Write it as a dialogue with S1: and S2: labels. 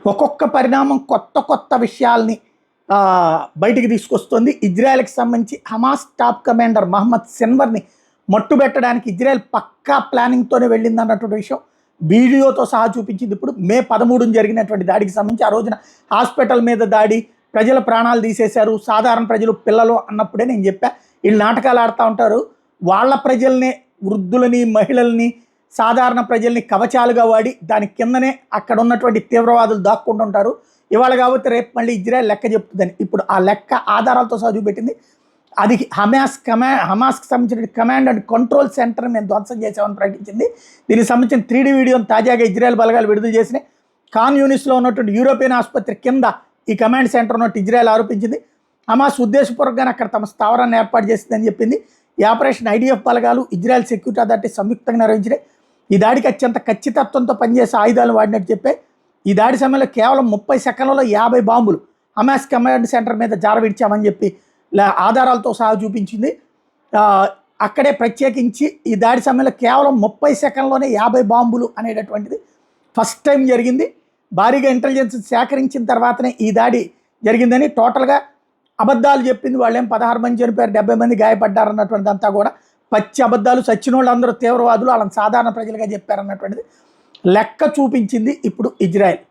S1: ఒక్కొక్క పరిణామం కొత్త కొత్త విషయాల్ని బయటికి తీసుకొస్తుంది. ఇజ్రాయెల్కి సంబంధించి హమాస్ టాప్ కమాండర్ మహమ్మద్ సిన్వర్ని మట్టుబెట్టడానికి ఇజ్రాయెల్ పక్కా ప్లానింగ్తోనే వెళ్ళింది అన్నటువంటి విషయం వీడియోతో సహా చూపించింది. ఇప్పుడు మే 13 జరిగినటువంటి దాడికి సంబంధించి ఆ రోజున హాస్పిటల్ మీద దాడి, ప్రజల ప్రాణాలు తీసేశారు, సాధారణ ప్రజలు పిల్లలు అన్నప్పుడే నేను చెప్పా వీళ్ళు నాటకాలు ఆడుతూ ఉంటారు. వాళ్ళ ప్రజల్ని, వృద్ధులని, మహిళల్ని, సాధారణ ప్రజల్ని కవచాలుగా వాడి దాని కిందనే అక్కడ ఉన్నటువంటి తీవ్రవాదులు దాక్కుంటుంటారు. ఇవాళ కాబట్టి రేపు మళ్ళీ ఇజ్రాయెల్ లెక్క చెప్తుందని ఇప్పుడు ఆ లెక్క ఆధారాలతో సహా చూపెట్టింది. అది హమాస్కి సంబంధించిన కమాండ్ అండ్ కంట్రోల్ సెంటర్ మేము ధ్వంసం చేసామని ప్రకటించింది. దీనికి సంబంధించిన 3D వీడియోను తాజాగా ఇజ్రాయెల్ బలగాలు విడుదల చేసినాయి. ఖాన్ యూనిస్లో ఉన్నటువంటి యూరోపియన్ ఆసుపత్రి కింద ఈ కమాండ్ సెంటర్ ఉన్నట్టు ఇజ్రాయెల్ ఆరోపించింది. హమాస్ ఉద్దేశపూర్వకంగా అక్కడ తమ స్థావరాన్ని ఏర్పాటు చేసిందని చెప్పింది. ఈ ఆపరేషన్ IDF బలగాలు, ఇజ్రాయెల్ సెక్యూరిటీ అథారిటీ సంయుక్తంగా నిర్వహించినాయి. ఈ దాడికి అత్యంత ఖచ్చితత్వంతో పనిచేసే ఆయుధాలు వాడినట్టు చెప్పే ఈ దాడి సమయంలో కేవలం 30 సెకండ్లలో 50 బాంబులు హమాస్ కమాండ్ సెంటర్ మీద జారవిడిచామని చెప్పి ఆధారాలతో సహా చూపించింది. అక్కడే ప్రత్యేకించి ఈ దాడి సమయంలో కేవలం 30 సెకండ్లోనే 50 బాంబులు అనేటటువంటిది ఫస్ట్ టైం జరిగింది. భారీగా ఇంటెలిజెన్స్ సేకరించిన తర్వాతనే ఈ దాడి జరిగిందని, టోటల్గా అబద్ధాలు చెప్పింది వాళ్ళేం 16 మంది చనిపోయారు, 70 మంది గాయపడ్డారు అన్నటువంటిదంతా కూడా పచ్చి అబద్ధాలు. చచ్చిన వాళ్ళందరూ తీవ్రవాదులు, వాళ్ళని సాధారణ ప్రజలుగా చెప్పారన్నటువంటిది లెక్క చూపించింది ఇప్పుడు ఇజ్రాయెల్.